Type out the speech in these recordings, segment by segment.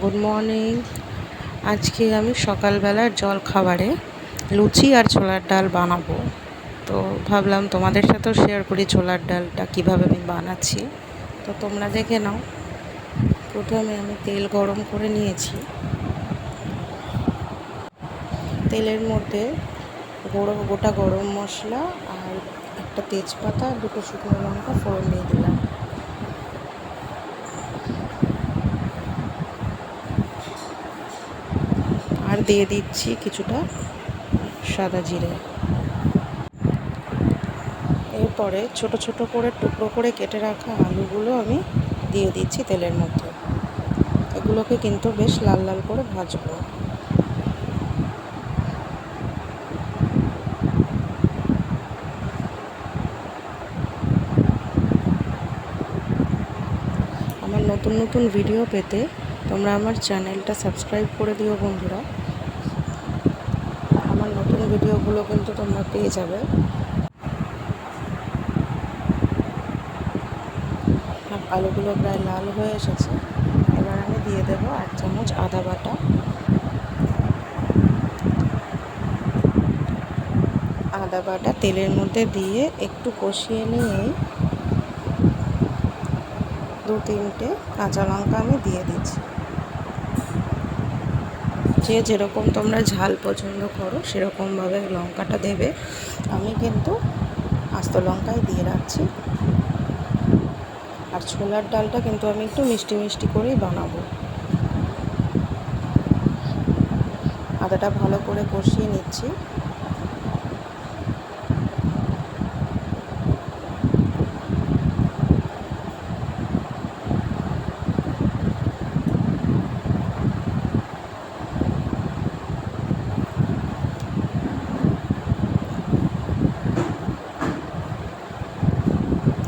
Good morning. আজকে আমি সকালবেলার জল খাবারে লুচি আর ছোলার ডাল বানাবো। তো ভাবলাম তোমাদের সাথেও শেয়ার করি ছোলার ডালটা কিভাবে আমি বানাচ্ছি। তো তোমরা দেখে নাও। প্রথমে আমি তেল গরম করে নিয়েছি। তেলের মধ্যে গোটা গরম মশলা আর একটা তেজপাতা, দুটো শুকনো লঙ্কা ফোড়ন দিয়ে দিলাম। আর দিয়ে দিচ্ছি কিছুটা সাদা জিরে। এরপরে ছোট ছোট করে টুকরো করে কেটে রাখা আলুগুলো আমি দিয়ে দিচ্ছি তেলের মধ্যে। এগুলোকে কিন্তু বেশ লাল লাল করে ভাজবো। আমার নতুন নতুন ভিডিও পেতে তোমরা আমার চ্যানেলটা সাবস্ক্রাইব করে দিও বন্ধুরা। আমার নতুন ভিডিওগুলো কিন্তু তোমরা পেয়ে যাবে। আলুগুলো প্রায় লাল হয়ে এসেছে। এবার আমি দিয়ে দেবো 1 চামচ আদা বাটা। আদা বাটা তেলের মধ্যে দিয়ে একটু কষিয়ে নিয়ে 2-3টে কাঁচা লঙ্কা আমি দিয়ে দিচ্ছি। যেরকম তোমরা ঝাল পছন্দ করো সেরকমভাবে লঙ্কাটা দেবে। আমি কিন্তু আস্ত লঙ্কাই দিয়ে রাখছি। আর ছোলার ডালটা কিন্তু আমি একটু মিষ্টি মিষ্টি করেই বানাবো। আদাটা ভালো করে কষিয়ে নিচ্ছি।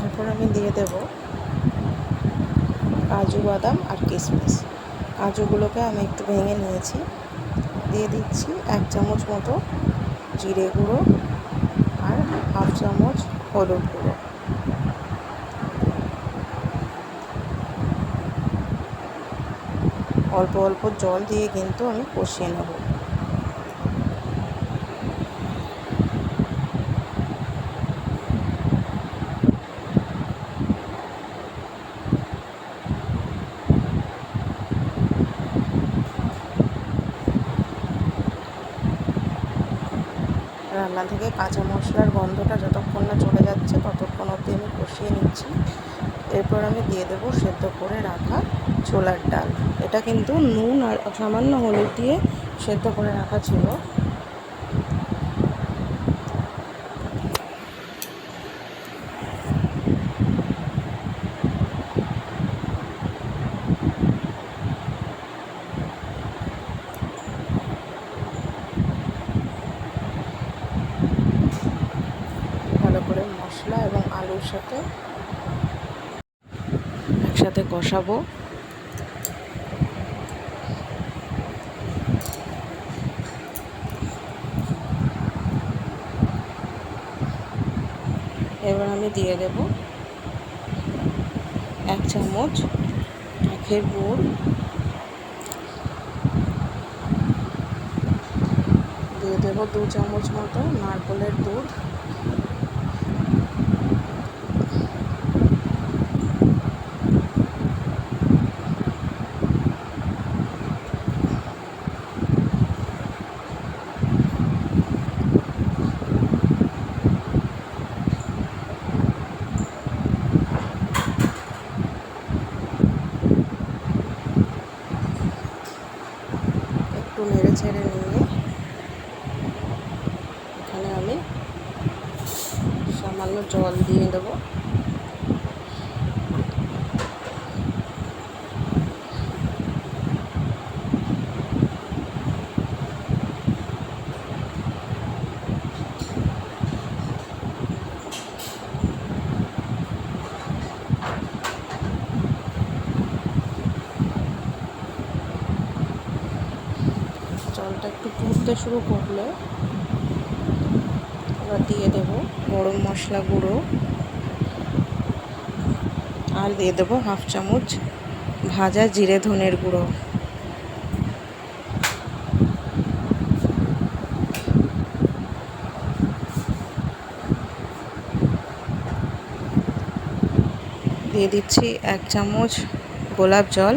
এরপর আমি দিয়ে দেব কাজু বাদাম আর কিশমিশ। কাজুগুলোকে আমি একটু ভেঙে নিয়েছি। দিয়ে দিচ্ছি 1 চামচ মতো জিরে গুঁড়ো আর 1/2 চামচ হলুদ গুঁড়ো। অল্প অল্প জল দিয়ে কিন্তু আমি কষিয়ে নেব। রান্না থেকে কাঁচা মশলার গন্ধটা যতক্ষণ না চলে যাচ্ছে ততক্ষণ অবধি আমি কষিয়ে নিচ্ছি। এরপর আমি দিয়ে দেবো সেদ্ধ করে রাখা ছোলার ডাল। এটা কিন্তু নুন আর সামান্য হলুদ দিয়ে সেদ্ধ করে রাখা ছিল। ভালো করে মশলা এবং আলুর সাথে একসাথে কষাবো। এবার আমি দিয়ে দেব 1 চামচ আখের গুড়, দিয়ে দেবো 2 চামচ মতো নারকেলের দুধ, একটু নেড়ে ছেড়ে নিয়ে এখানে আমি সামান্য জল দিয়ে দেবো। জলটা একটু ফুটতে শুরু করলে এবার দিয়ে দেবো গরম মশলা গুঁড়ো আর দিয়ে দেবো 1/2 চামচ ভাজা জিরে ধনের গুঁড়ো। দিয়ে দিচ্ছি 1 চামচ গোলাপ জল,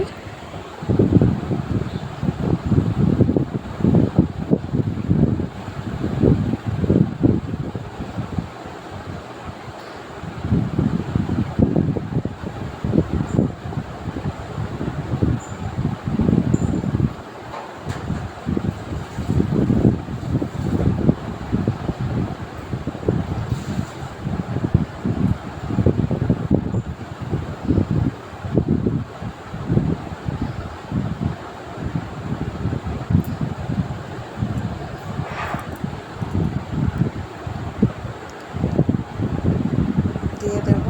দিয়ে দেব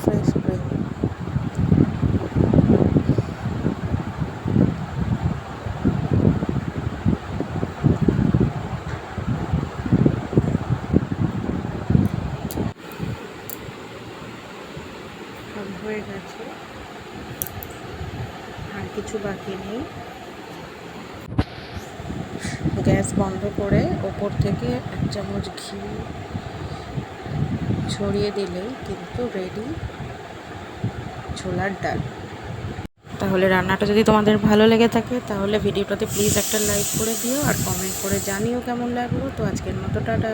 ফ্রেশ ক্রিম। হয়ে গেছে, আর কিছু বাকি নেই। গ্যাস বন্ধ করে ওপর থেকে 1 চামচ ঘি ছড়িয়ে দিলেই কিন্তু রেডি ছোলার ডাল। তাহলে রান্নাটা যদি তোমাদের ভালো লেগে থাকে তাহলে ভিডিওটাতে প্লিজ একটা লাইক করে দিও আর কমেন্ট করে জানিও কেমন লাগলো। তো আজকের মতো টাটা।